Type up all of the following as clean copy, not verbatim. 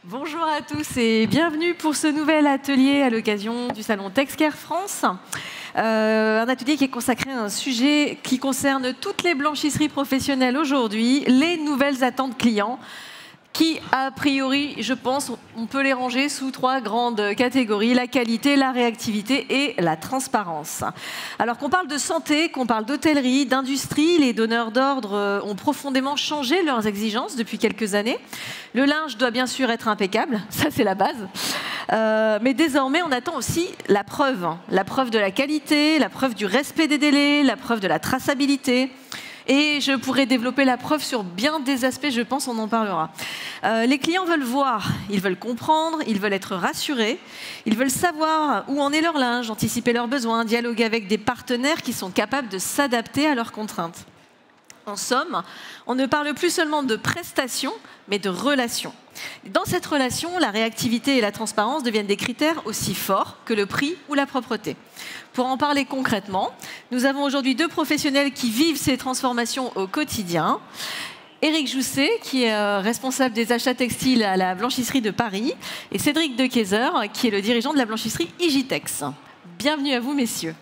Bonjour à tous et bienvenue pour ce nouvel atelier à l'occasion du salon TechScare France. Un atelier qui est consacré à un sujet qui concerne toutes les blanchisseries professionnelles aujourd'hui, les nouvelles attentes clients, qui, a priori, je pense, on peut les ranger sous 3 grandes catégories, la qualité, la réactivité et la transparence. Alors qu'on parle de santé, qu'on parle d'hôtellerie, d'industrie, les donneurs d'ordre ont profondément changé leurs exigences depuis quelques années. Le linge doit bien sûr être impeccable, ça c'est la base. Mais désormais, on attend aussi la preuve de la qualité, la preuve du respect des délais, la preuve de la traçabilité. Et je pourrais développer la preuve sur bien des aspects, je pense, on en parlera. Les clients veulent voir, ils veulent comprendre, ils veulent être rassurés, ils veulent savoir où en est leur linge, anticiper leurs besoins, dialoguer avec des partenaires qui sont capables de s'adapter à leurs contraintes. En somme, on ne parle plus seulement de prestations, mais de relations. Dans cette relation, la réactivité et la transparence deviennent des critères aussi forts que le prix ou la propreté. Pour en parler concrètement, nous avons aujourd'hui 2 professionnels qui vivent ces transformations au quotidien. Éric Jousset, qui est responsable des achats textiles à la blanchisserie de Paris, et Cédric Dekeyzer, qui est le dirigeant de la blanchisserie Igitex. Bienvenue à vous, messieurs.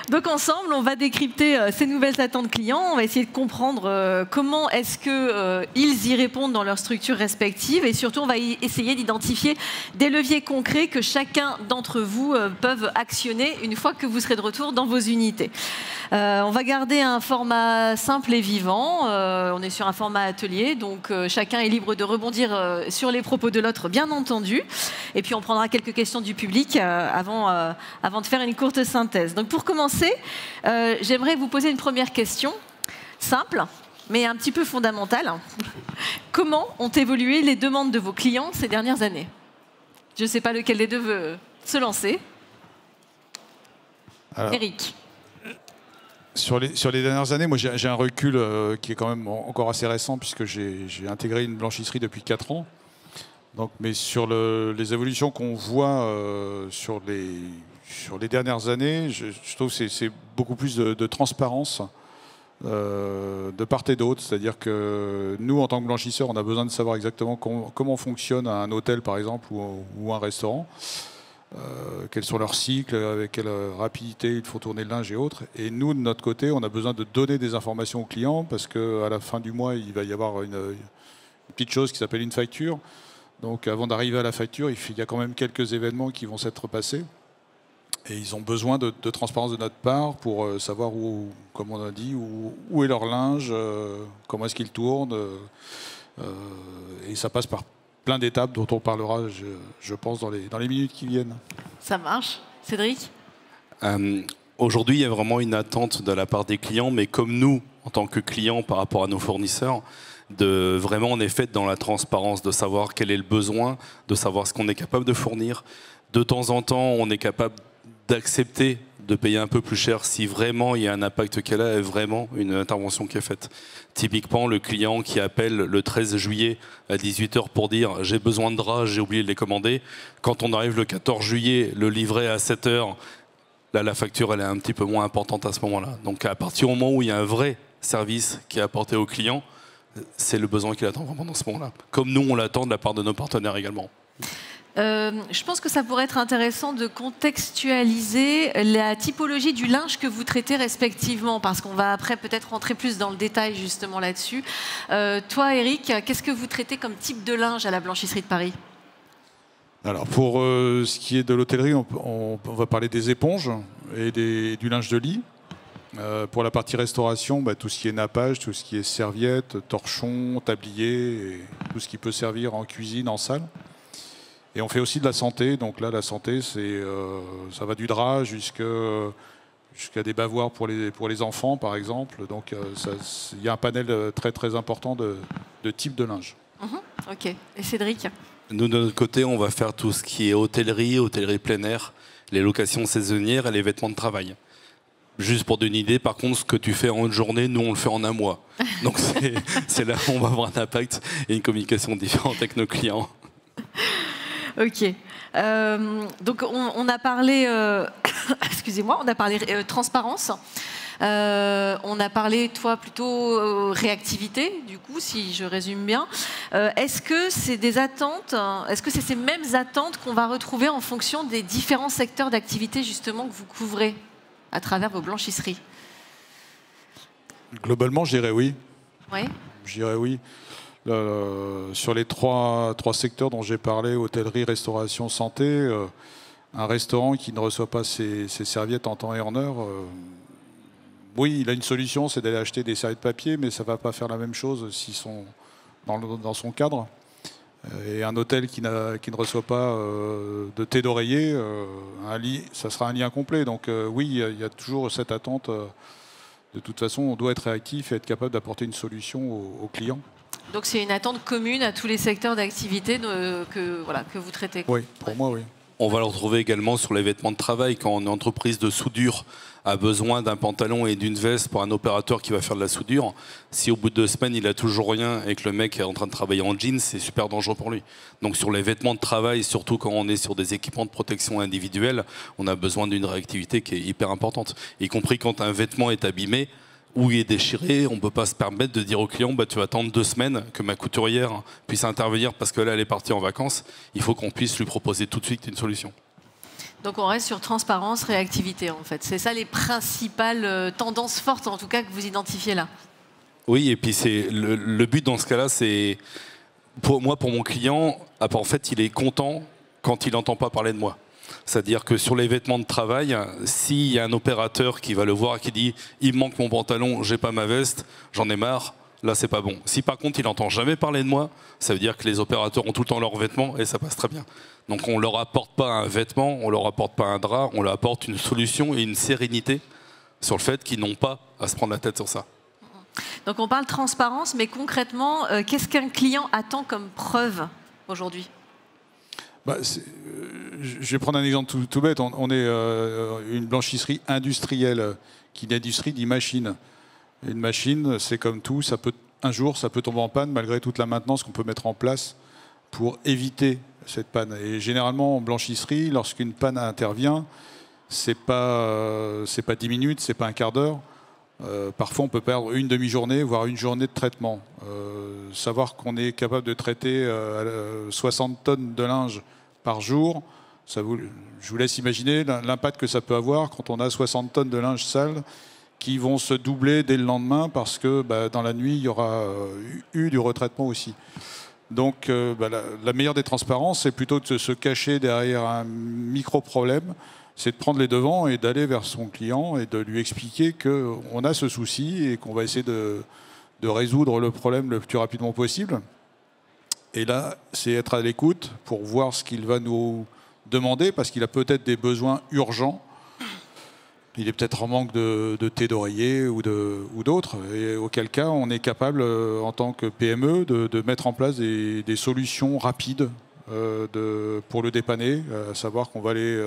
Donc ensemble, on va décrypter ces nouvelles attentes clients, on va essayer de comprendre comment est-ce qu'ils y répondent dans leurs structures respectives et surtout on va essayer d'identifier des leviers concrets que chacun d'entre vous peuvent actionner une fois que vous serez de retour dans vos unités. On va garder un format simple et vivant, on est sur un format atelier, donc chacun est libre de rebondir sur les propos de l'autre, bien entendu. Et puis on prendra quelques questions du public avant de faire une courte synthèse. Donc pour commencer, j'aimerais vous poser une première question, simple, mais un petit peu fondamentale. Comment ont évolué les demandes de vos clients ces dernières années? Je ne sais pas lequel des deux veut se lancer. Alors, Éric. Sur les dernières années, moi j'ai un recul qui est quand même encore assez récent puisque j'ai intégré une blanchisserie depuis 4 ans. Donc, mais sur les évolutions qu'on voit sur les dernières années, je trouve que c'est beaucoup plus de transparence de part et d'autre. C'est-à-dire que nous, en tant que blanchisseurs, on a besoin de savoir exactement comment fonctionne un hôtel, par exemple, ou un restaurant. Quels sont leurs cycles, avec quelle rapidité il faut tourner le linge et autres. Et nous, de notre côté, on a besoin de donner des informations aux clients parce qu'à la fin du mois, il va y avoir une petite chose qui s'appelle une facture. Donc avant d'arriver à la facture, il y a quand même quelques événements qui vont s'être passés. Et ils ont besoin de transparence de notre part pour savoir où, comme on a dit, où est leur linge, comment est-ce qu'ils tournent. Et ça passe par plein d'étapes dont on parlera, je pense, dans les minutes qui viennent. Ça marche. Cédric ? Aujourd'hui, il y a vraiment une attente de la part des clients, mais comme nous, en tant que clients par rapport à nos fournisseurs, de vraiment, on est fait dans la transparence, de savoir quel est le besoin, de savoir ce qu'on est capable de fournir. De temps en temps, on est capable d'accepter de payer un peu plus cher si vraiment il y a un impact qu'elle a et vraiment une intervention qui est faite. Typiquement, le client qui appelle le 13 juillet à 18 h pour dire « j'ai besoin de draps, j'ai oublié de les commander ». Quand on arrive le 14 juillet, le livret à 7 h, là la facture elle est un petit peu moins importante à ce moment-là. Donc à partir du moment où il y a un vrai service qui est apporté au client, c'est le besoin qu'il attend vraiment dans ce moment-là. Comme nous, on l'attend de la part de nos partenaires également. Je pense que ça pourrait être intéressant de contextualiser la typologie du linge que vous traitez respectivement, parce qu'on va après peut-être rentrer plus dans le détail justement là-dessus. Toi, Éric, qu'est-ce que vous traitez comme type de linge à la blanchisserie de Paris ? Alors pour ce qui est de l'hôtellerie, on va parler des éponges et du linge de lit. Pour la partie restauration, tout ce qui est nappage, tout ce qui est serviettes, torchons, tabliers, et tout ce qui peut servir en cuisine, en salle. Et on fait aussi de la santé. Donc là, la santé, ça va du drap jusqu'à des bavoirs pour les enfants, par exemple. Donc il y a un panel très très important de types de linge. Ok. Et Cédric ? Nous, de notre côté, on va faire tout ce qui est hôtellerie plein air, les locations saisonnières et les vêtements de travail. Juste pour donner une idée, par contre, ce que tu fais en une journée, nous, on le fait en un mois. Donc c'est là où on va avoir un impact et une communication différente avec nos clients. Ok. Donc on a parlé, excusez-moi, on a parlé transparence. On a parlé, toi, plutôt réactivité, du coup, si je résume bien. Est-ce que c'est des attentes, est-ce que c'est ces mêmes attentes qu'on va retrouver en fonction des différents secteurs d'activité, justement, que vous couvrez à travers vos blanchisseries? Globalement, je dirais oui. Oui. Je dirais oui. Sur les trois secteurs dont j'ai parlé, hôtellerie, restauration, santé, un restaurant qui ne reçoit pas ses serviettes en temps et en heure, oui, il a une solution, c'est d'aller acheter des serviettes papier, mais ça ne va pas faire la même chose s'ils sont dans son cadre. Et un hôtel qui ne reçoit pas de thé d'oreiller, un lit, ça sera un lit incomplet. Donc oui, il y a toujours cette attente. De toute façon, on doit être réactif et être capable d'apporter une solution aux clients. Donc c'est une attente commune à tous les secteurs d'activité que vous traitez. Oui, pour moi, oui. On va le retrouver également sur les vêtements de travail. Quand une entreprise de soudure a besoin d'un pantalon et d'une veste pour un opérateur qui va faire de la soudure, si au bout de 2 semaines, il n'a toujours rien et que le mec est en train de travailler en jeans, c'est super dangereux pour lui. Donc sur les vêtements de travail, surtout quand on est sur des équipements de protection individuelle, on a besoin d'une réactivité qui est hyper importante. Y compris quand un vêtement est abîmé, ou il est déchiré, on ne peut pas se permettre de dire au client tu vas attendre 2 semaines que ma couturière puisse intervenir parce que là elle est partie en vacances. Il faut qu'on puisse lui proposer tout de suite une solution. Donc on reste sur transparence, réactivité en fait. C'est ça les principales tendances fortes en tout cas que vous identifiez là. Oui, et puis c'est le but dans ce cas-là, c'est pour mon client, en fait il est content quand il n'entend pas parler de moi. C'est-à-dire que sur les vêtements de travail, s'il y a un opérateur qui va le voir et qui dit « il me manque mon pantalon, j'ai pas ma veste, j'en ai marre », là c'est pas bon. Si par contre il n'entend jamais parler de moi, ça veut dire que les opérateurs ont tout le temps leurs vêtements et ça passe très bien. Donc on leur apporte pas un vêtement, on leur apporte pas un drap, on leur apporte une solution et une sérénité sur le fait qu'ils n'ont pas à se prendre la tête sur ça. Donc on parle transparence, mais concrètement, qu'est-ce qu'un client attend comme preuve aujourd'hui ? Je vais prendre un exemple tout bête. On est une blanchisserie industrielle. Qui d'industrie dit machine. Une machine, c'est comme tout, un jour, ça peut tomber en panne malgré toute la maintenance qu'on peut mettre en place pour éviter cette panne. Et généralement, en blanchisserie, lorsqu'une panne intervient, c'est pas 10 minutes, c'est pas un quart d'heure. Parfois, on peut perdre une demi-journée, voire une journée de traitement. Savoir qu'on est capable de traiter 60 tonnes de linge par jour, je vous laisse imaginer l'impact que ça peut avoir quand on a 60 tonnes de linge sale qui vont se doubler dès le lendemain parce que dans la nuit, il y aura eu du retraitement aussi. Donc, la meilleure des transparences, c'est plutôt de se cacher derrière un micro-problème, c'est de prendre les devants et d'aller vers son client et de lui expliquer qu'on a ce souci et qu'on va essayer de résoudre le problème le plus rapidement possible. Et là, c'est être à l'écoute pour voir ce qu'il va nous demander, parce qu'il a peut-être des besoins urgents. Il est peut-être en manque de thé d'oreiller ou d'autres. Et auquel cas, on est capable, en tant que PME, de mettre en place des solutions rapides pour le dépanner, à savoir qu'on va aller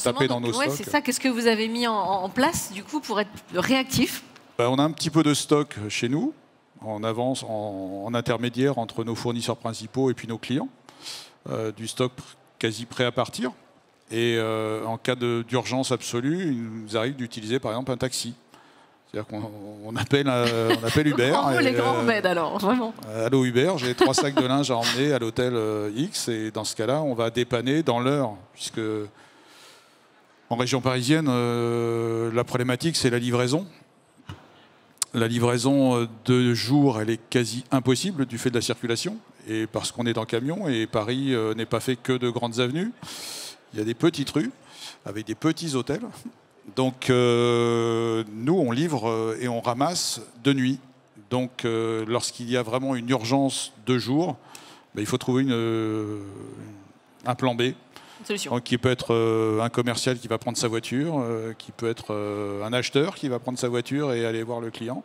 taper dans nos stocks. C'est ça. Qu'est-ce que vous avez mis en place, du coup, pour être réactif ? On a un petit peu de stock chez nous, en avance, en intermédiaire entre nos fournisseurs principaux et puis nos clients. Du stock quasi prêt à partir. Et en cas d'urgence absolue, il nous arrive d'utiliser par exemple un taxi. C'est-à-dire qu'on appelle Uber. Les grands remèdes alors, vraiment. Allô Uber, j'ai 3 sacs de linge à emmener à l'hôtel X, et dans ce cas-là, on va dépanner dans l'heure, puisque en région parisienne, la problématique, c'est la livraison. La livraison de jour, elle est quasi impossible du fait de la circulation, et parce qu'on est en camion, et Paris n'est pas fait que de grandes avenues. Il y a des petites rues avec des petits hôtels. Donc nous, on livre et on ramasse de nuit. Donc lorsqu'il y a vraiment une urgence de jour, il faut trouver un plan B. Donc, qui peut être un commercial qui va prendre sa voiture, qui peut être un acheteur qui va prendre sa voiture et aller voir le client,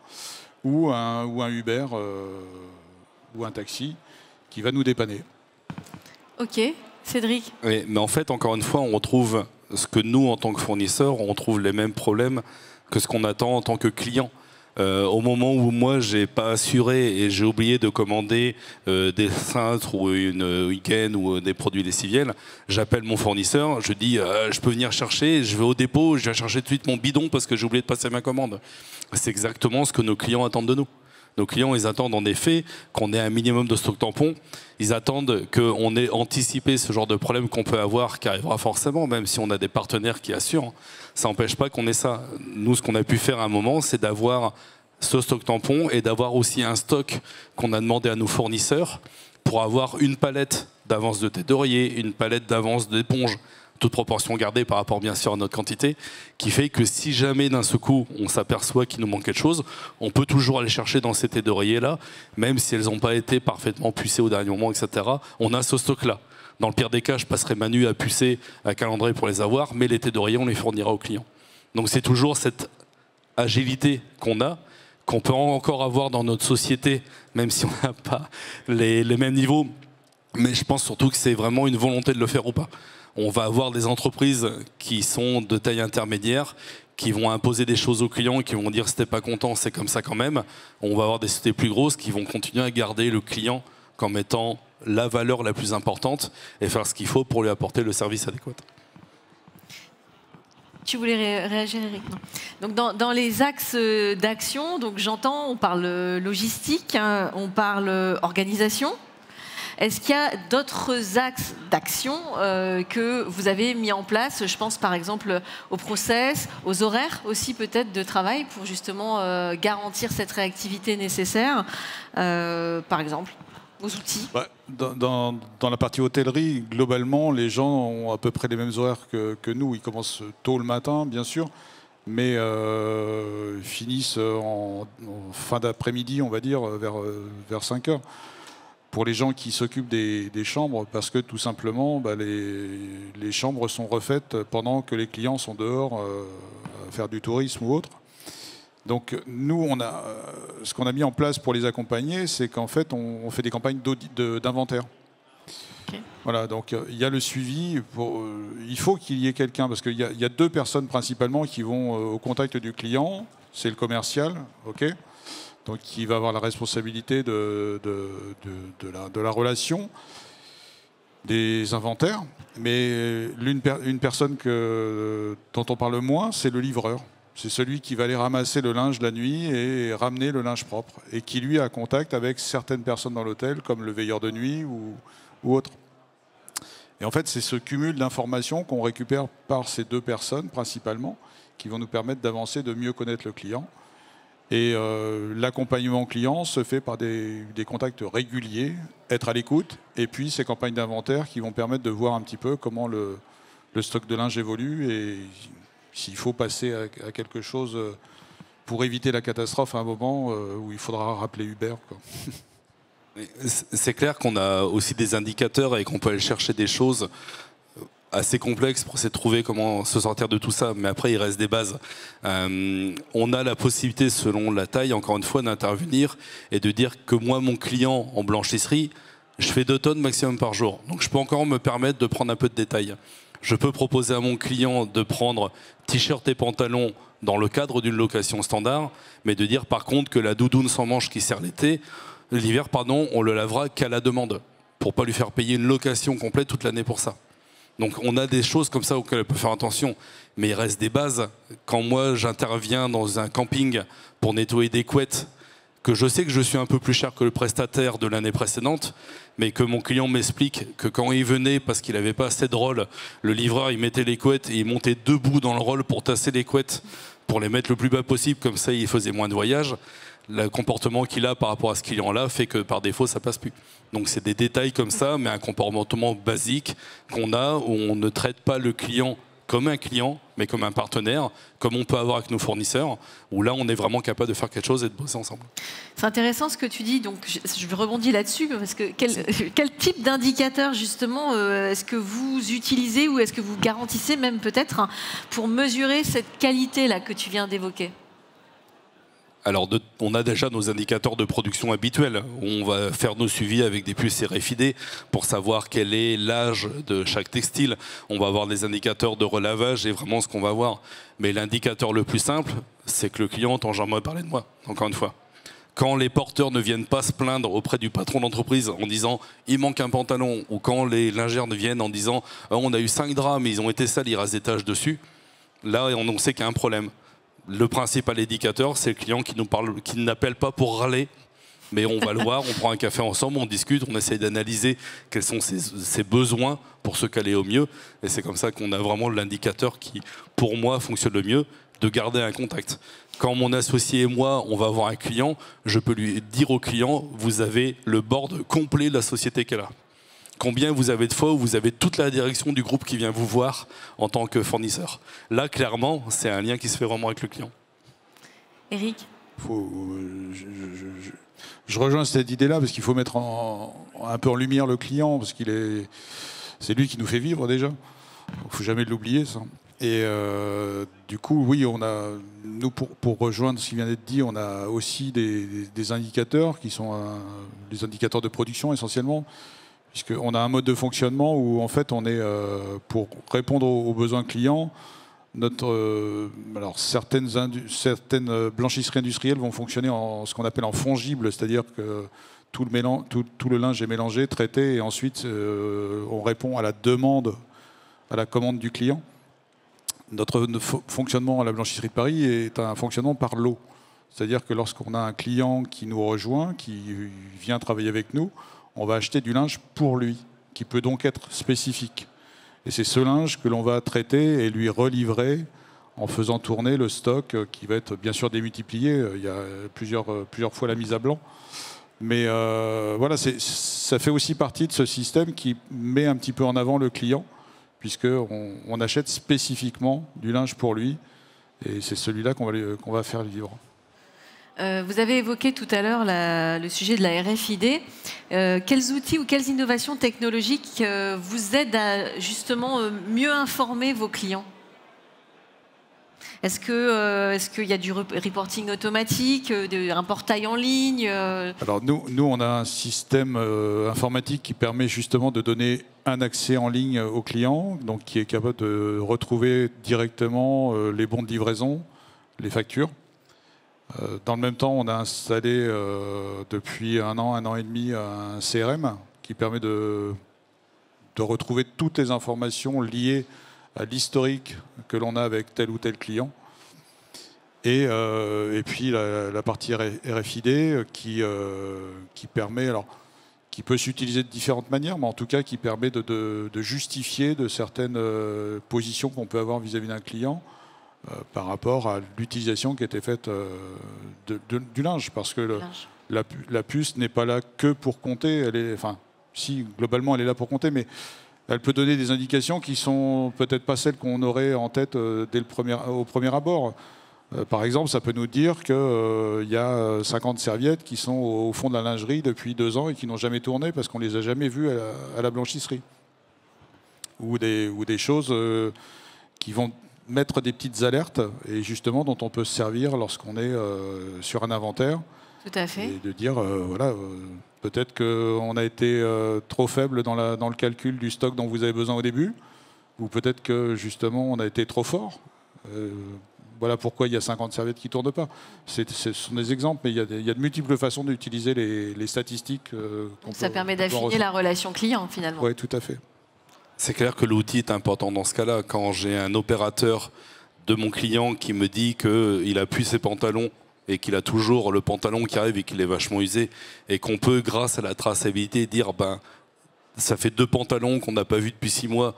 ou un Uber ou un taxi qui va nous dépanner. Ok. Cédric ? Oui, mais en fait, encore une fois, on retrouve ce que nous, en tant que fournisseurs, on trouve les mêmes problèmes que ce qu'on attend en tant que client. Au moment où moi j'ai pas assuré et j'ai oublié de commander des cintres ou une week-end ou des produits lessiviels, j'appelle mon fournisseur, je dis je peux venir chercher, je vais au dépôt, je viens chercher tout de suite mon bidon parce que j'ai oublié de passer ma commande. C'est exactement ce que nos clients attendent de nous. Nos clients, ils attendent en effet qu'on ait un minimum de stock tampon. Ils attendent qu'on ait anticipé ce genre de problème qu'on peut avoir, qui arrivera forcément, même si on a des partenaires qui assurent. Ça n'empêche pas qu'on ait ça. Nous, ce qu'on a pu faire à un moment, c'est d'avoir ce stock tampon et d'avoir aussi un stock qu'on a demandé à nos fournisseurs pour avoir une palette d'avance de tête d'oreiller, une palette d'avance d'éponge, toute proportion gardée par rapport bien sûr à notre quantité, qui fait que si jamais d'un seul coup on s'aperçoit qu'il nous manque quelque chose, on peut toujours aller chercher dans ces têtes d'oreiller là, même si elles n'ont pas été parfaitement pucées au dernier moment, etc. On a ce stock là. Dans le pire des cas, je passerai ma nuit à pucer, à calendrer pour les avoir, mais les têtes d'oreiller, on les fournira aux clients. Donc c'est toujours cette agilité qu'on peut encore avoir dans notre société, même si on n'a pas les mêmes niveaux. Mais je pense surtout que c'est vraiment une volonté de le faire ou pas. On va avoir des entreprises qui sont de taille intermédiaire, qui vont imposer des choses aux clients, qui vont dire si t'es pas content, c'est comme ça quand même. On va avoir des sociétés plus grosses qui vont continuer à garder le client comme étant la valeur la plus importante et faire ce qu'il faut pour lui apporter le service adéquat. Tu voulais réagir, Eric? Non. Donc dans les axes d'action, donc j'entends, on parle logistique, hein, on parle organisation. Est-ce qu'il y a d'autres axes d'action que vous avez mis en place? Je pense par exemple au process, aux horaires aussi peut-être de travail pour justement garantir cette réactivité nécessaire, par exemple, aux outils. Dans la partie hôtellerie, globalement, les gens ont à peu près les mêmes horaires que nous. Ils commencent tôt le matin, bien sûr, mais finissent en fin d'après-midi, on va dire, vers 5 heures. Pour les gens qui s'occupent des chambres, parce que tout simplement, les chambres sont refaites pendant que les clients sont dehors à faire du tourisme ou autre. Donc nous, ce qu'on a mis en place pour les accompagner, c'est qu'en fait, on fait des campagnes d'inventaire. Okay. Voilà, donc il y a le suivi. Il faut qu'il y ait quelqu'un, parce qu'il y a deux personnes principalement qui vont au contact du client. C'est le commercial, ok. Donc, qui va avoir la responsabilité de la relation, des inventaires. Mais une personne dont on parle moins, c'est le livreur. C'est celui qui va aller ramasser le linge la nuit et ramener le linge propre. Et qui, lui, a contact avec certaines personnes dans l'hôtel, comme le veilleur de nuit ou autre. Et en fait, c'est ce cumul d'informations qu'on récupère par ces deux personnes, principalement, qui vont nous permettre d'avancer, de mieux connaître le client. Et l'accompagnement client se fait par des contacts réguliers, être à l'écoute, et puis ces campagnes d'inventaire qui vont permettre de voir un petit peu comment le stock de linge évolue et s'il faut passer à quelque chose pour éviter la catastrophe à un moment où il faudra rappeler Uber, quoi. C'est clair qu'on a aussi des indicateurs et qu'on peut aller chercher des choses assez complexe pour essayer de trouver comment se sortir de tout ça, mais après il reste des bases. On a la possibilité, selon la taille, encore une fois, d'intervenir et de dire que moi, mon client en blanchisserie, je fais 2 tonnes maximum par jour. Donc je peux encore me permettre de prendre un peu de détail. Je peux proposer à mon client de prendre t-shirt et pantalon dans le cadre d'une location standard, mais de dire par contre que la doudoune sans manches qui sert l'hiver, on le lavera qu'à la demande, pour pas lui faire payer une location complète toute l'année pour ça. Donc on a des choses comme ça auxquelles on peut faire attention, mais il reste des bases. Quand moi j'interviens dans un camping pour nettoyer des couettes, que je sais que je suis un peu plus cher que le prestataire de l'année précédente, mais que mon client m'explique que quand il venait, parce qu'il n'avait pas assez de rôle, le livreur il mettait les couettes et il montait debout dans le rôle pour tasser les couettes, pour les mettre le plus bas possible, comme ça il faisait moins de voyages. Le comportement qu'il a par rapport à ce client-là fait que par défaut ça passe plus. Donc c'est des détails comme ça, mais un comportement basique qu'on a, où on ne traite pas le client comme un client, mais comme un partenaire, comme on peut avoir avec nos fournisseurs, où là on est vraiment capable de faire quelque chose et de bosser ensemble. C'est intéressant ce que tu dis, donc je rebondis là-dessus, parce que quel type d'indicateur justement est-ce que vous utilisez ou est-ce que vous garantissez même peut-être pour mesurer cette qualité-là que tu viens d'évoquer ? Alors, on a déjà nos indicateurs de production habituels. On va faire nos suivis avec des puces RFID pour savoir quel est l'âge de chaque textile. On va avoir des indicateurs de relavage et vraiment ce qu'on va voir. Mais l'indicateur le plus simple, c'est que le client entend jamais parler de moi, encore une fois. Quand les porteurs ne viennent pas se plaindre auprès du patron d'entreprise en disant « il manque un pantalon » ou quand les lingères viennent en disant « on a eu 5 draps mais ils ont été sales, il reste des taches dessus », là on sait qu'il y a un problème. Le principal indicateur, c'est le client qui nous parle, qui n'appelle pas pour râler, mais on va le voir, on prend un café ensemble, on discute, on essaye d'analyser quels sont ses besoins pour se caler au mieux. Et c'est comme ça qu'on a vraiment l'indicateur qui, pour moi, fonctionne le mieux, de garder un contact. Quand mon associé et moi, on va voir un client, je peux lui dire au client, vous avez le board complet de la société qu'elle a. Combien vous avez de fois où vous avez toute la direction du groupe qui vient vous voir en tant que fournisseur. Là, clairement, c'est un lien qui se fait vraiment avec le client. Eric ? Je rejoins cette idée-là parce qu'il faut mettre un peu en lumière le client parce c'est lui qui nous fait vivre déjà. Il ne faut jamais l'oublier, ça. Et du coup, oui, nous, pour rejoindre ce qui vient d'être dit, on a aussi des indicateurs qui sont les indicateurs de production essentiellement. Puisqu'on a un mode de fonctionnement où en fait on est pour répondre aux besoins clients. Alors certaines blanchisseries industrielles vont fonctionner en ce qu'on appelle en fongible, c'est-à-dire que tout le linge est mélangé, traité, et ensuite on répond à la demande, à la commande du client. Notre fonctionnement à la blanchisserie de Paris est un fonctionnement par lot. C'est-à-dire que lorsqu'on a un client qui nous rejoint, qui vient travailler avec nous, on va acheter du linge pour lui, qui peut donc être spécifique. Et c'est ce linge que l'on va traiter et lui relivrer en faisant tourner le stock qui va être bien sûr démultiplié. Il y a plusieurs fois la mise à blanc. Mais voilà, ça fait aussi partie de ce système qui met un petit peu en avant le client, puisqu'on achète spécifiquement du linge pour lui. Et c'est celui-là qu'on va faire vivre. Vous avez évoqué tout à l'heure le sujet de la RFID. Quels outils ou quelles innovations technologiques vous aident à justement mieux informer vos clients ? Est-ce qu'il y a du reporting automatique, un portail en ligne ? Alors nous, on a un système informatique qui permet justement de donner un accès en ligne au client, donc qui est capable de retrouver directement les bons de livraison, les factures. Dans le même temps, on a installé depuis un an et demi un CRM qui permet de retrouver toutes les informations liées à l'historique que l'on a avec tel ou tel client. Et puis la partie RFID qui permet, alors, qui peut s'utiliser de différentes manières, mais en tout cas qui permet de justifier de certaines positions qu'on peut avoir vis-à-vis d'un client. Par rapport à l'utilisation qui était faite du linge, parce que la puce n'est pas là que pour compter, si globalement elle est là pour compter, mais elle peut donner des indications qui sont peut-être pas celles qu'on aurait en tête au premier abord. Par exemple, ça peut nous dire qu'il y a 50 serviettes qui sont au fond de la lingerie depuis 2 ans et qui n'ont jamais tourné parce qu'on les a jamais vues à la blanchisserie. Ou des choses qui vont mettre des petites alertes et justement dont on peut se servir lorsqu'on est sur un inventaire. Tout à fait. Et de dire, peut-être qu'on a été trop faible dans le calcul du stock dont vous avez besoin au début, ou peut-être que justement on a été trop fort. Voilà pourquoi il y a 50 serviettes qui ne tournent pas. Ce sont des exemples, mais il y a de multiples façons d'utiliser les statistiques. Ça permet d'affiner la relation client finalement. Oui, tout à fait. C'est clair que l'outil est important dans ce cas-là. Quand j'ai un opérateur de mon client qui me dit qu'il appuie ses pantalons et qu'il a toujours le pantalon qui arrive et qu'il est vachement usé, et qu'on peut, grâce à la traçabilité, dire ça fait 2 pantalons qu'on n'a pas vus depuis 6 mois,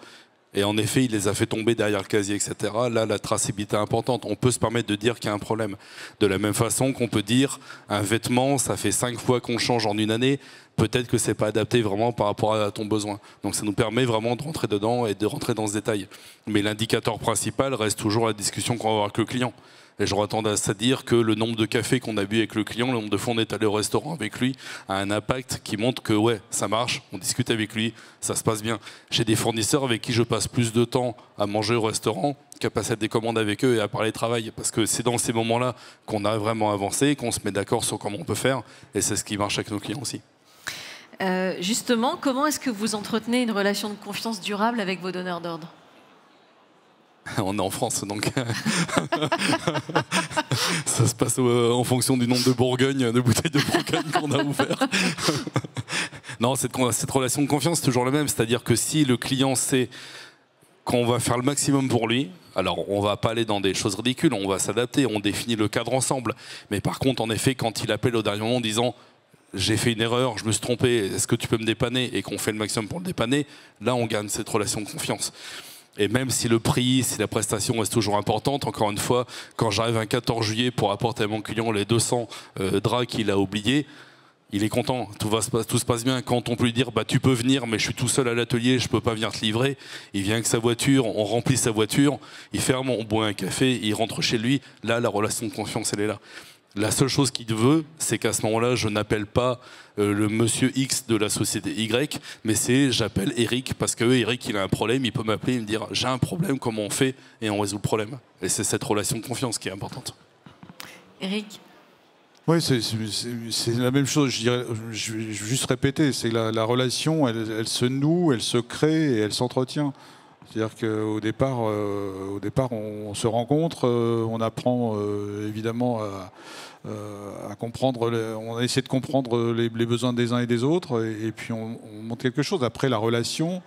et en effet, il les a fait tomber derrière le casier, etc. Là, la traçabilité est importante. On peut se permettre de dire qu'il y a un problème. De la même façon qu'on peut dire un vêtement, ça fait 5 fois qu'on change en une année, peut-être que c'est pas adapté vraiment par rapport à ton besoin. Donc ça nous permet vraiment de rentrer dedans et de rentrer dans ce détail. Mais l'indicateur principal reste toujours la discussion qu'on va avoir avec le client. Et j'aurais tendance à dire que le nombre de cafés qu'on a bu avec le client, le nombre de fois on est allé au restaurant avec lui, a un impact qui montre que ouais, ça marche, on discute avec lui, ça se passe bien. J'ai des fournisseurs avec qui je passe plus de temps à manger au restaurant qu'à passer des commandes avec eux et à parler travail. Parce que c'est dans ces moments-là qu'on a vraiment avancé, qu'on se met d'accord sur comment on peut faire. Et c'est ce qui marche avec nos clients aussi. Justement, comment est-ce que vous entretenez une relation de confiance durable avec vos donneurs d'ordre ? On est en France, donc ça se passe en fonction du nombre de Bourgogne, de bouteilles de Bourgogne qu'on a ouvert. Non, cette relation de confiance, c'est toujours la même. C'est-à-dire que si le client sait qu'on va faire le maximum pour lui, alors on va pas aller dans des choses ridicules, on va s'adapter, on définit le cadre ensemble. Mais par contre, en effet, quand il appelle au dernier moment en disant j'ai fait une erreur, je me suis trompé, est-ce que tu peux me dépanner, et qu'on fait le maximum pour le dépanner, là on gagne cette relation de confiance. Et même si le prix, si la prestation reste toujours importante, encore une fois, quand j'arrive un 14 juillet pour apporter à mon client les 200 draps qu'il a oubliés, il est content, tout se passe bien. Quand on peut lui dire bah, tu peux venir, mais je suis tout seul à l'atelier, je ne peux pas venir te livrer, il vient avec sa voiture, on remplit sa voiture, il ferme, on boit un café, il rentre chez lui, là la relation de confiance elle est là. La seule chose qu'il veut, c'est qu'à ce moment-là, je n'appelle pas le monsieur X de la société Y, mais c'est j'appelle Eric, parce que Eric, il a un problème, il peut m'appeler et me dire j'ai un problème, comment on fait, et on résout le problème. Et c'est cette relation de confiance qui est importante. Eric ? Oui, c'est la même chose. Je vais juste répéter, c'est que la relation, elle se noue, elle se crée et elle s'entretient. C'est-à-dire qu'au départ, on se rencontre, on apprend évidemment à comprendre, on essaie de comprendre les besoins des uns et des autres, et puis on monte quelque chose. Après, la relation,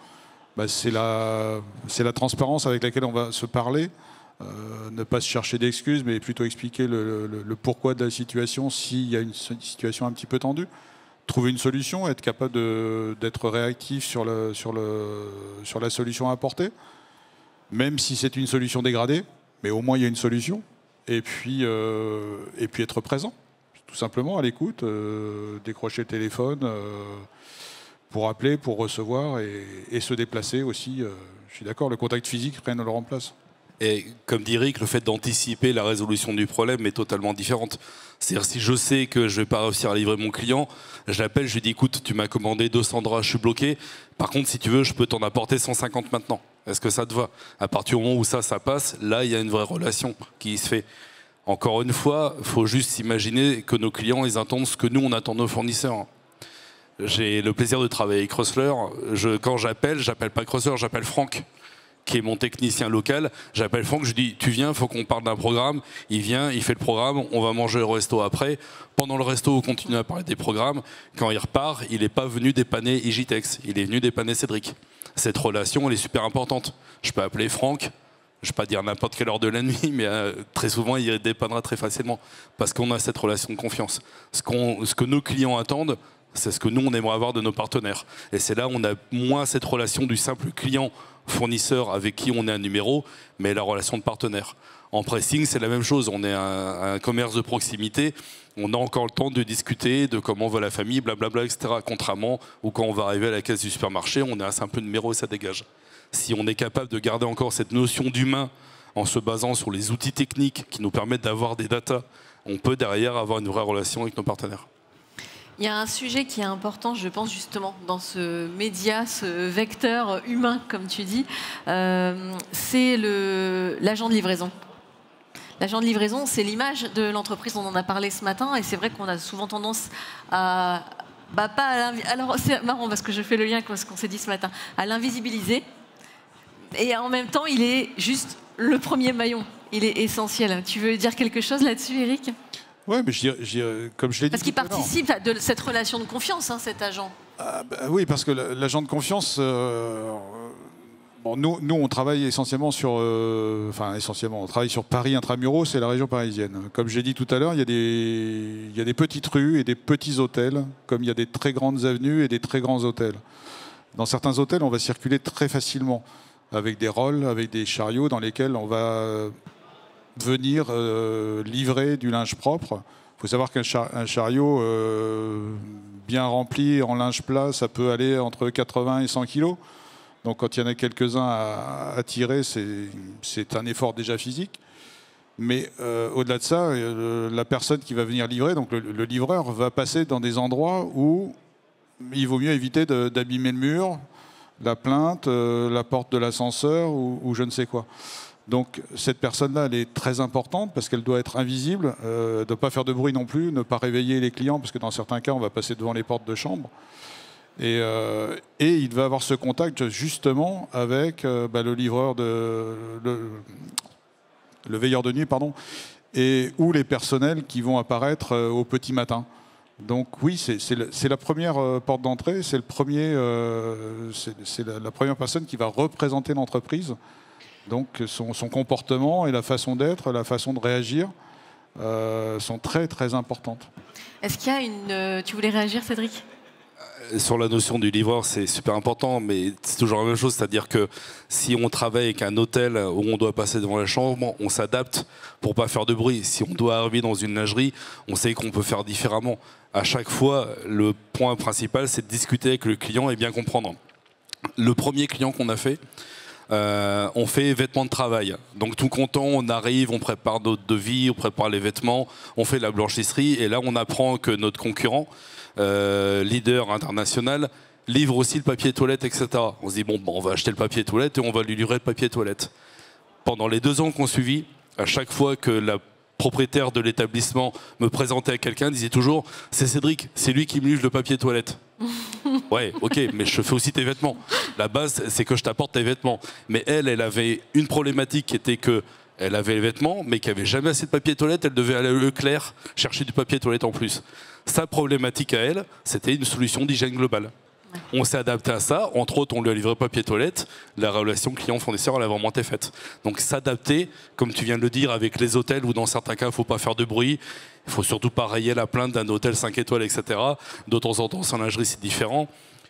bah, c'est la transparence avec laquelle on va se parler. Ne pas se chercher d'excuses, mais plutôt expliquer le pourquoi de la situation s'il y a une situation un petit peu tendue. Trouver une solution, être capable d'être réactif sur la solution à apporter, même si c'est une solution dégradée, mais au moins il y a une solution. Et puis être présent, tout simplement à l'écoute, décrocher le téléphone pour appeler, pour recevoir et se déplacer aussi. Je suis d'accord, le contact physique, rien ne le remplace. Et comme dit Eric, le fait d'anticiper la résolution du problème est totalement différente. C'est-à-dire si je sais que je ne vais pas réussir à livrer mon client, je l'appelle, je lui dis écoute, tu m'as commandé 200 draps, je suis bloqué. Par contre, si tu veux, je peux t'en apporter 150 maintenant. Est-ce que ça te va? À partir du moment où ça passe, là, il y a une vraie relation qui se fait. Encore une fois, il faut juste s'imaginer que nos clients, ils attendent ce que nous, on attend de nos fournisseurs. J'ai le plaisir de travailler avec Chrysler. Quand j'appelle pas Chrysler, j'appelle Franck, qui est mon technicien local. J'appelle Franck, je dis tu viens, il faut qu'on parle d'un programme. Il vient, il fait le programme, on va manger au resto après. Pendant le resto, on continue à parler des programmes. Quand il repart, il n'est pas venu dépanner Igitex, il est venu dépanner Cédric. Cette relation, elle est super importante. Je peux appeler Franck, je ne vais pas dire n'importe quelle heure de la nuit, mais très souvent, il dépannera très facilement. Parce qu'on a cette relation de confiance. Ce que nos clients attendent, c'est ce que nous, on aimerait avoir de nos partenaires. Et c'est là où on a moins cette relation du simple client-fournisseur avec qui on est un numéro, mais la relation de partenaire. En pressing, c'est la même chose. On est un commerce de proximité. On a encore le temps de discuter de comment va la famille, blablabla, etc. Contrairement où quand on va arriver à la caisse du supermarché, on est un simple numéro et ça dégage. Si on est capable de garder encore cette notion d'humain en se basant sur les outils techniques qui nous permettent d'avoir des datas, on peut derrière avoir une vraie relation avec nos partenaires. Il y a un sujet qui est important, je pense, justement, dans ce média, ce vecteur humain, comme tu dis, c'est l'agent de livraison. L'agent de livraison, c'est l'image de l'entreprise, on en a parlé ce matin, et c'est vrai qu'on a souvent tendance à... alors, c'est marrant, parce que je fais le lien avec ce qu'on s'est dit ce matin, à l'invisibiliser, et en même temps, il est juste le premier maillon, il est essentiel. Tu veux dire quelque chose là-dessus, Eric ? Oui, mais je dirais, comme je l'ai dit. Parce qu'il participe de cette relation de confiance, hein, cet agent. Oui, parce que l'agent de confiance, bon, nous, on travaille essentiellement sur, on travaille sur Paris intramuros, c'est la région parisienne. Comme j'ai dit tout à l'heure, il y a des petites rues et des petits hôtels, comme il y a des très grandes avenues et des très grands hôtels. Dans certains hôtels, on va circuler très facilement, avec des rolls, avec des chariots dans lesquels on va venir livrer du linge propre. Il faut savoir qu'un chariot bien rempli en linge plat, ça peut aller entre 80 et 100 kilos. Donc quand il y en a quelques-uns à tirer, c'est un effort déjà physique. Mais au-delà de ça, la personne qui va venir livrer, donc le livreur, va passer dans des endroits où il vaut mieux éviter d'abîmer le mur, la plainte, la porte de l'ascenseur ou je ne sais quoi. Donc cette personne-là, elle est très importante parce qu'elle doit être invisible, ne pas faire de bruit non plus, ne pas réveiller les clients, parce que dans certains cas, on va passer devant les portes de chambre. Et il va avoir ce contact justement avec le livreur, le veilleur de nuit, pardon, ou les personnels qui vont apparaître au petit matin. Donc oui, c'est la première porte d'entrée, c'est la première personne qui va représenter l'entreprise. Donc son comportement et la façon d'être, la façon de réagir sont très très importantes. Est-ce qu'il y a une... Tu voulais réagir, Cédric ? Sur la notion du livreur, c'est super important, mais c'est toujours la même chose, c'est-à-dire que si on travaille avec un hôtel où on doit passer devant la chambre, on s'adapte pour pas faire de bruit. Si on doit arriver dans une lingerie, on sait qu'on peut faire différemment. À chaque fois, le point principal, c'est de discuter avec le client et bien comprendre. Le premier client qu'on a fait, on fait vêtements de travail. Donc tout content, on arrive, on prépare notre devis, on prépare les vêtements, on fait la blanchisserie, et là on apprend que notre concurrent, leader international, livre aussi le papier toilette, etc. On se dit, bon, on va acheter le papier toilette et on va lui livrer le papier toilette. Pendant les 2 ans qu'on suivit, à chaque fois que la propriétaire de l'établissement me présentait à quelqu'un, disait toujours, c'est Cédric, c'est lui qui me livre le papier toilette. Ouais, ok, mais je fais aussi tes vêtements. La base, c'est que je t'apporte tes vêtements. Mais elle avait une problématique qui était que elle avait les vêtements, mais qu'elle n'avait jamais assez de papier toilette, elle devait aller à Leclerc chercher du papier toilette en plus. Sa problématique à elle, c'était une solution d'hygiène globale. On s'est adapté à ça, entre autres on lui a livré papier toilette, la relation client-fournisseur elle a vraiment été faite. Donc s'adapter, comme tu viens de le dire, avec les hôtels où dans certains cas il ne faut pas faire de bruit, il ne faut surtout pas rayer la plainte d'un hôtel 5 étoiles, etc. De temps en temps sans lingerie c'est différent.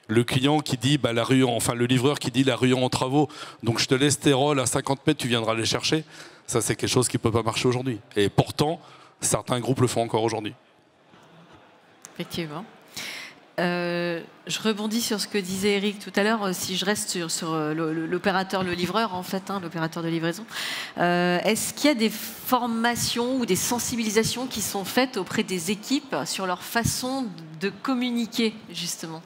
Le client qui dit, le livreur qui dit la rue en travaux, donc je te laisse tes rôles à 50 mètres, tu viendras les chercher. Ça c'est quelque chose qui ne peut pas marcher aujourd'hui. Et pourtant, certains groupes le font encore aujourd'hui. Effectivement. Je rebondis sur ce que disait Eric tout à l'heure, si je reste sur l'opérateur, le livreur en fait, l'opérateur de livraison. Est-ce qu'il y a des formations ou des sensibilisations qui sont faites auprès des équipes sur leur façon de communiquer justement ?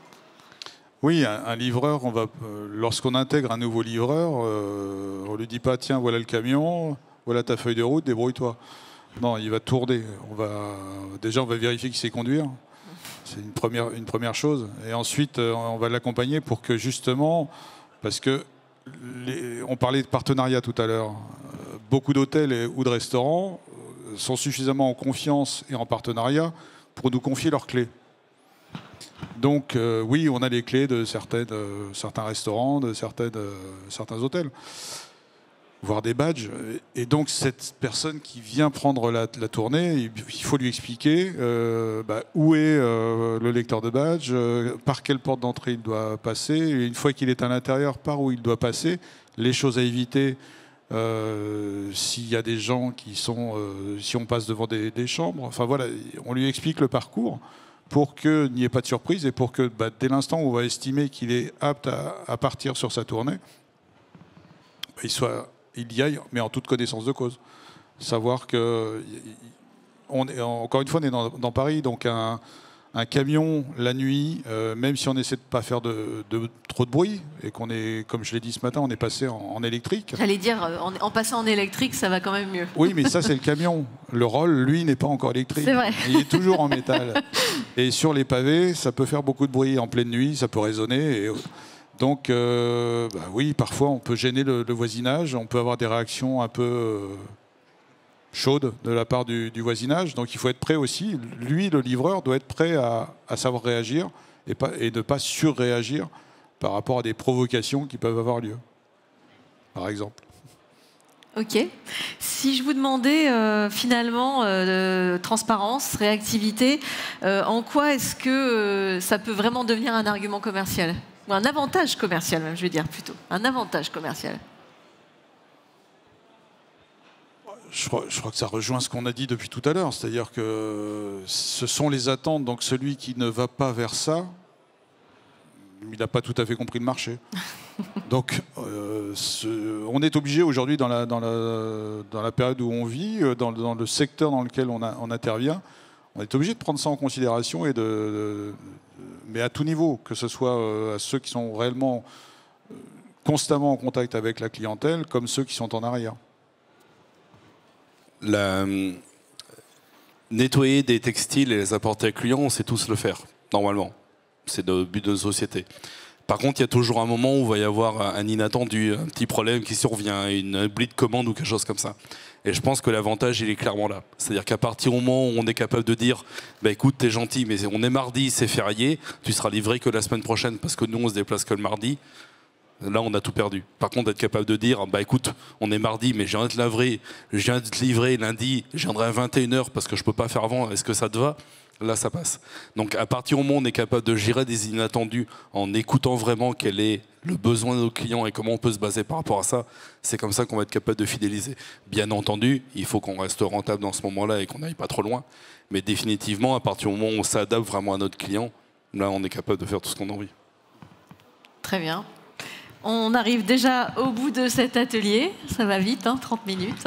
Oui, un livreur, lorsqu'on intègre un nouveau livreur, on ne lui dit pas tiens voilà le camion, voilà ta feuille de route, débrouille-toi. Non, il va tourner. Déjà on va vérifier qu'il sait conduire. C'est une première chose. Et ensuite, on va l'accompagner pour que justement, parce que on parlait de partenariat tout à l'heure, beaucoup d'hôtels ou de restaurants sont suffisamment en confiance et en partenariat pour nous confier leurs clés. Donc oui, on a les clés de certains restaurants, de certains hôtels, voire des badges. Et donc cette personne qui vient prendre la tournée, il faut lui expliquer où est le lecteur de badge, par quelle porte d'entrée il doit passer, et une fois qu'il est à l'intérieur, par où il doit passer, les choses à éviter s'il y a des gens si on passe devant des chambres. Enfin voilà, on lui explique le parcours pour qu'il n'y ait pas de surprise et pour que dès l'instant où on va estimer qu'il est apte à partir sur sa tournée, il y aille, mais en toute connaissance de cause. Savoir que, encore une fois, on est dans Paris, donc un camion la nuit, même si on essaie de ne pas faire trop de bruit, et qu'on est, comme je l'ai dit ce matin, on est passé en électrique. J'allais dire, en passant en électrique, ça va quand même mieux. Oui, mais ça, c'est le camion. Le rôle, lui, n'est pas encore électrique. C'est vrai. Il est toujours en métal. Et sur les pavés, ça peut faire beaucoup de bruit. En pleine nuit, ça peut résonner. Donc, oui, parfois, on peut gêner le voisinage. On peut avoir des réactions un peu chaudes de la part du voisinage. Donc, il faut être prêt aussi. Lui, le livreur, doit être prêt à savoir réagir et ne pas surréagir par rapport à des provocations qui peuvent avoir lieu, par exemple. Ok. Si je vous demandais finalement transparence, réactivité, en quoi est-ce que ça peut vraiment devenir un argument commercial ? Ou un avantage commercial, même, je veux dire plutôt. Un avantage commercial. Je crois que ça rejoint ce qu'on a dit depuis tout à l'heure. C'est-à-dire que ce sont les attentes. Donc celui qui ne va pas vers ça, il n'a pas tout à fait compris le marché. Donc, on est obligé aujourd'hui, dans la période où on vit, dans le secteur dans lequel on intervient, on est obligé de prendre ça en considération, mais à tout niveau, que ce soit à ceux qui sont réellement constamment en contact avec la clientèle, comme ceux qui sont en arrière. Nettoyer des textiles et les apporter à clients, on sait tous le faire, normalement. C'est le but de nos sociétés. Par contre, il y a toujours un moment où il va y avoir un inattendu, un petit problème qui survient, une oubli de commande ou quelque chose comme ça. Et je pense que l'avantage, il est clairement là. C'est-à-dire qu'à partir du moment où on est capable de dire bah, écoute, t'es gentil, mais on est mardi, c'est férié, tu seras livré que la semaine prochaine parce que nous, on se déplace que le mardi. Là, on a tout perdu. Par contre, être capable de dire bah écoute, on est mardi, mais je viens de te livrer lundi, je viendrai à 21h parce que je peux pas faire avant, est-ce que ça te va? Là, ça passe. Donc, à partir du moment où on est capable de gérer des inattendus en écoutant vraiment quel est le besoin de nos clients et comment on peut se baser par rapport à ça, c'est comme ça qu'on va être capable de fidéliser. Bien entendu, il faut qu'on reste rentable dans ce moment-là et qu'on n'aille pas trop loin. Mais définitivement, à partir du moment où on s'adapte vraiment à notre client, là, on est capable de faire tout ce qu'on a envie. Très bien. On arrive déjà au bout de cet atelier. Ça va vite, hein, 30 minutes.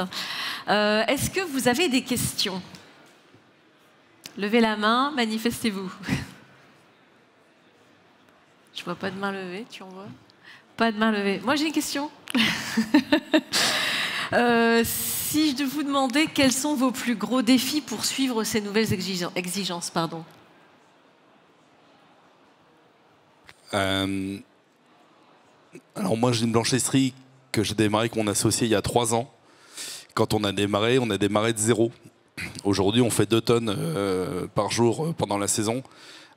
Est-ce que vous avez des questions ? Levez la main, manifestez-vous. Je vois pas de main levée, tu en vois? Pas de main levée. Moi, j'ai une question. Si je vous demandais quels sont vos plus gros défis pour suivre ces nouvelles exigences, pardon. Alors moi, j'ai une blanchisserie que j'ai démarré avec mon associé il y a 3 ans. Quand on a démarré de 0. Aujourd'hui, on fait 2 tonnes par jour pendant la saison.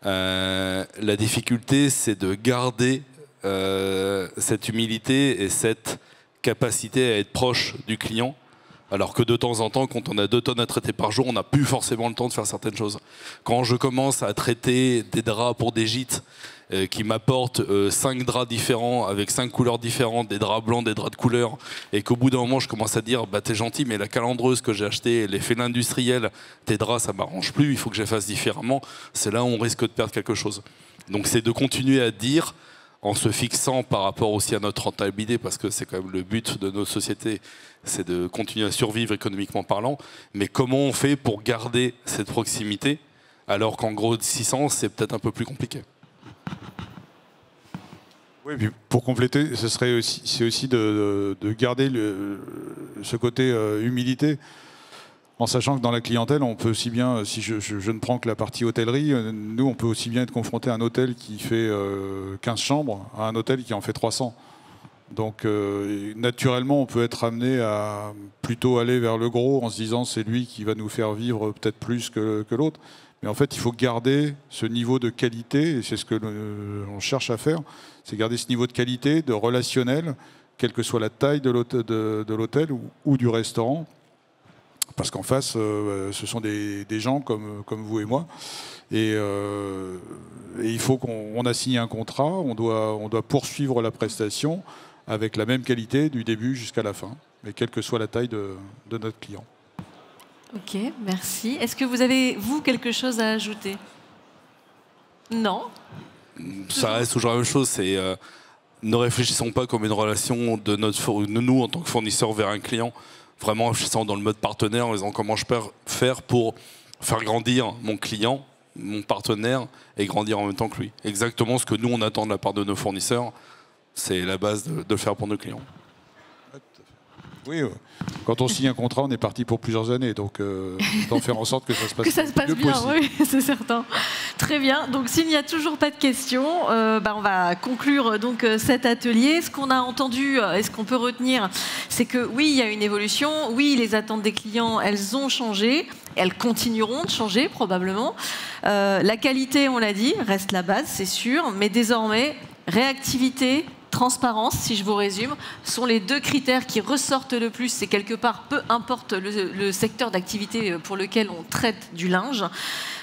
La difficulté, c'est de garder cette humilité et cette capacité à être proche du client. Alors que de temps en temps, quand on a 2 tonnes à traiter par jour, on n'a plus forcément le temps de faire certaines choses. Quand je commence à traiter des draps pour des gîtes qui m'apportent 5 draps différents avec 5 couleurs différentes, des draps blancs, des draps de couleur, et qu'au bout d'un moment je commence à dire bah t'es gentil mais la calandreuse que j'ai achetée, l'effet industriel, tes draps ça m'arrange plus, il faut que je les fasse différemment, c'est là où on risque de perdre quelque chose. Donc c'est de continuer à dire en se fixant par rapport aussi à notre rentabilité, parce que c'est quand même le but de notre société, c'est de continuer à survivre économiquement parlant, mais comment on fait pour garder cette proximité alors qu'en gros 600 c'est peut-être un peu plus compliqué. Oui, puis pour compléter, c'est aussi de garder ce côté humilité, en sachant que dans la clientèle, on peut aussi bien, si je ne prends que la partie hôtellerie, nous, on peut aussi bien être confronté à un hôtel qui fait 15 chambres à un hôtel qui en fait 300. Donc, naturellement, on peut être amené à plutôt aller vers le gros en se disant c'est lui qui va nous faire vivre peut-être plus que l'autre. Mais en fait, il faut garder ce niveau de qualité, et c'est ce que l'on cherche à faire, c'est garder ce niveau de qualité, de relationnel, quelle que soit la taille de l'hôtel ou du restaurant. Parce qu'en face, ce sont des gens comme vous et moi. Et il faut qu'on a signé un contrat, on doit poursuivre la prestation avec la même qualité du début jusqu'à la fin, mais quelle que soit la taille de notre client. Ok, merci. Est-ce que vous avez, vous, quelque chose à ajouter? Non? Ça reste toujours la même chose, c'est ne réfléchissons pas comme une relation de nous en tant que fournisseur vers un client, vraiment réfléchissant dans le mode partenaire, en disant comment je peux faire pour faire grandir mon client, mon partenaire, et grandir en même temps que lui. Exactement ce que nous on attend de la part de nos fournisseurs, c'est la base de faire pour nos clients. Oui, quand on signe un contrat, on est parti pour plusieurs années, donc d'en faire en sorte que ça se passe, que ça se passe bien, possible. Oui, c'est certain. Très bien. Donc, s'il n'y a toujours pas de questions, on va conclure donc cet atelier. Ce qu'on a entendu et ce qu'on peut retenir, c'est que oui, il y a une évolution. Oui, les attentes des clients, elles ont changé. Elles continueront de changer probablement. La qualité, on l'a dit, reste la base, c'est sûr. Mais désormais, réactivité, transparence, si je vous résume, sont les 2 critères qui ressortent le plus. C'est quelque part, peu importe le secteur d'activité pour lequel on traite du linge.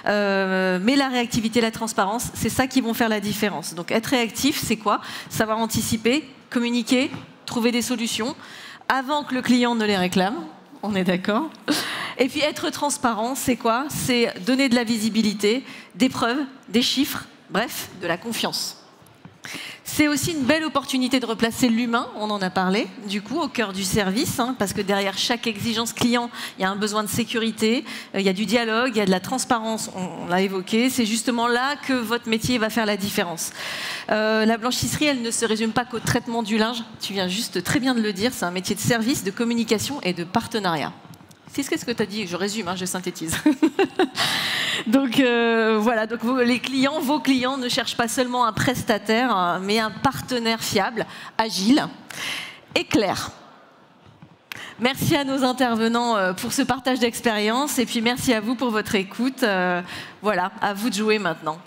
Mais la réactivité et la transparence, c'est ça qui vont faire la différence. Donc être réactif, c'est quoi? Savoir anticiper, communiquer, trouver des solutions avant que le client ne les réclame. On est d'accord? Et puis être transparent, c'est quoi? C'est donner de la visibilité, des preuves, des chiffres, bref, de la confiance. C'est aussi une belle opportunité de replacer l'humain, on en a parlé, du coup, au cœur du service, hein, parce que derrière chaque exigence client, il y a un besoin de sécurité, il y a du dialogue, il y a de la transparence, on l'a évoqué. C'est justement là que votre métier va faire la différence. La blanchisserie, elle ne se résume pas qu'au traitement du linge, tu viens juste très bien de le dire, c'est un métier de service, de communication et de partenariat. C'est ce que tu as dit, je résume, hein, je synthétise. Donc voilà, donc vos clients ne cherchent pas seulement un prestataire, mais un partenaire fiable, agile et clair. Merci à nos intervenants pour ce partage d'expérience et puis merci à vous pour votre écoute. Voilà, à vous de jouer maintenant.